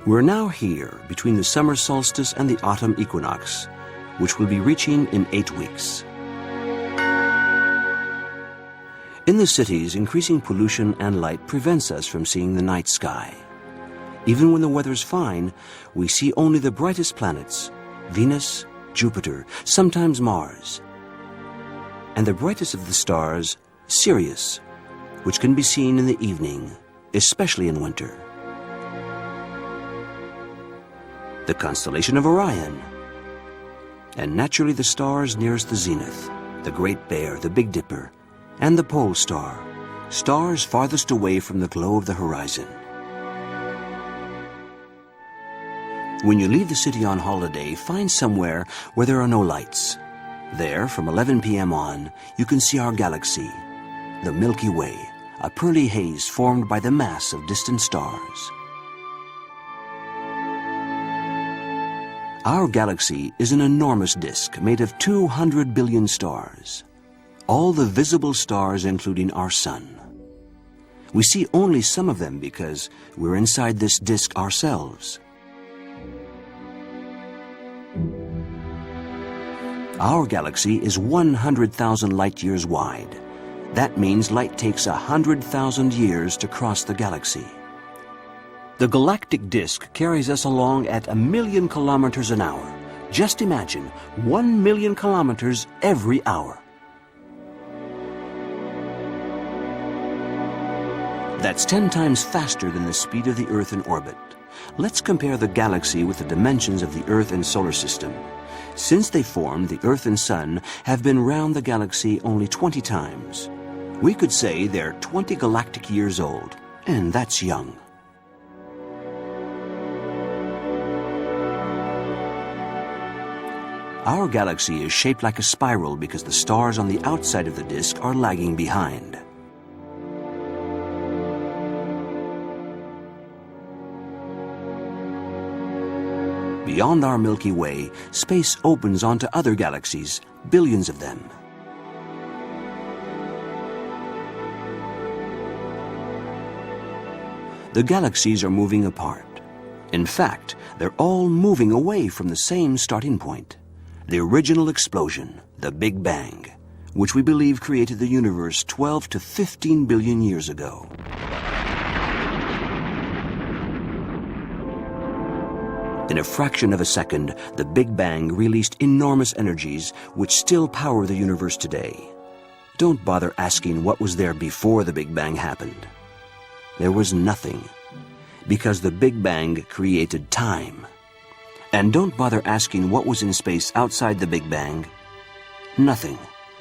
We're now here between the summer solstice and the autumn equinox, which we'll be reaching in 8 weeks. In the cities, increasing pollution and light prevents us from seeing the night sky. Even when the weather's fine, we see only the brightest planets, Venus, Jupiter, sometimes Mars, and the brightest of the stars, Sirius, which can be seen in the evening, especially in winter. The constellation of Orion, and naturally the stars nearest the zenith, the Great Bear, the Big Dipper, and the Pole Star, stars farthest away from the glow of the horizon. When you leave the city on holiday, find somewhere where there are no lights. There, from 11 p.m. on, you can see our galaxy, the Milky Way, a pearly haze formed by the mass of distant stars. Our galaxy is an enormous disk made of 200 billion stars, all the visible stars including our sun. We see only some of them because we're inside this disk ourselves. Our galaxy is 100,000 light-years wide. That means light takes 100,000 years to cross the galaxy. The galactic disk carries us along at 1,000,000 kilometers an hour. Just imagine, 1,000,000 kilometers every hour. That's 10 times faster than the speed of the Earth in orbit. Let's compare the galaxy with the dimensions of the Earth and solar system. Since they formed, the Earth and Sun have been round the galaxy only 20 times. We could say they're 20 galactic years old, and that's young. Our galaxy is shaped like a spiral because the stars on the outside of the disk are lagging behind. Beyond our Milky Way, space opens onto other galaxies, billions of them. The galaxies are moving apart. In fact, they're all moving away from the same starting point, the original explosion, the Big Bang, which we believe created the universe 12 to 15 billion years ago. In a fraction of a second, the Big Bang released enormous energies which still power the universe today. Don't bother asking what was there before the Big Bang happened. There was nothing, because the Big Bang created time. And don't bother asking what was in space outside the Big Bang. Nothing,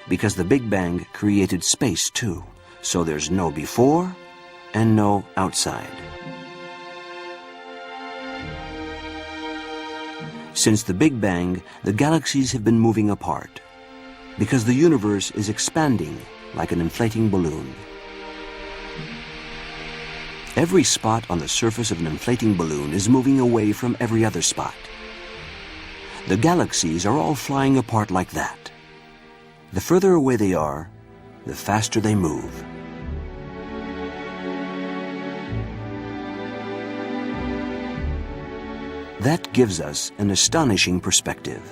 because the Big Bang created space too. So there's no before and no outside. Since the Big Bang, the galaxies have been moving apart, because the universe is expanding like an inflating balloon. Every spot on the surface of an inflating balloon is moving away from every other spot. The galaxies are all flying apart like that. The further away they are, the faster they move. That gives us an astonishing perspective.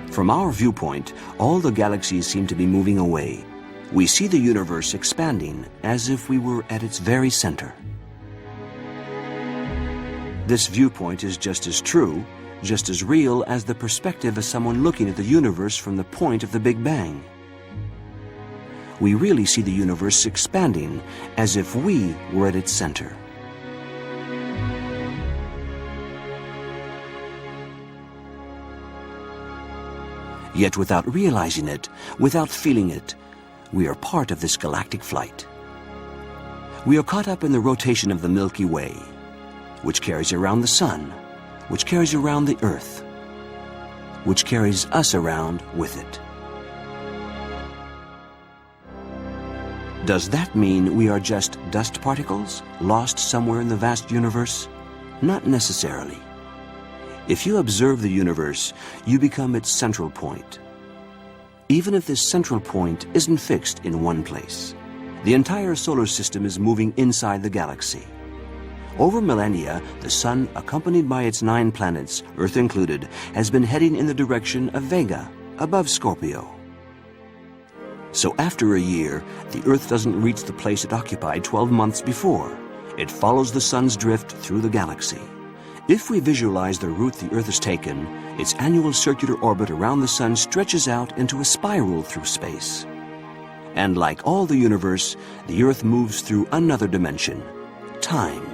From our viewpoint, all the galaxies seem to be moving away. We see the universe expanding as if we were at its very center. This viewpoint is just as true, just as real as the perspective of someone looking at the universe from the point of the Big Bang. We really see the universe expanding as if we were at its center. Yet without realizing it, without feeling it, we are part of this galactic flight. We are caught up in the rotation of the Milky Way, which carries around the Sun, which carries around the Earth, which carries us around with it. Does that mean we are just dust particles, lost somewhere in the vast universe? Not necessarily. If you observe the universe, you become its central point. Even if this central point isn't fixed in one place, the entire solar system is moving inside the galaxy. Over millennia, the Sun, accompanied by its 9 planets, Earth included, has been heading in the direction of Vega, above Scorpio. So after a year, the Earth doesn't reach the place it occupied 12 months before. It follows the Sun's drift through the galaxy. If we visualize the route the Earth has taken, its annual circular orbit around the Sun stretches out into a spiral through space. And like all the universe, the Earth moves through another dimension, time.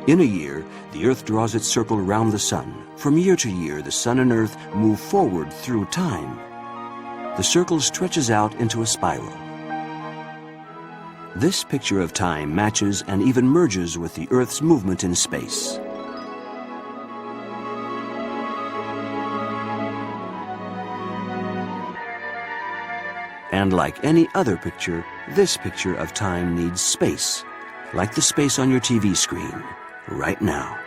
In a year, the Earth draws its circle around the Sun. From year to year, the Sun and Earth move forward through time. The circle stretches out into a spiral. This picture of time matches and even merges with the Earth's movement in space. And like any other picture, this picture of time needs space, like the space on your TV screen right now.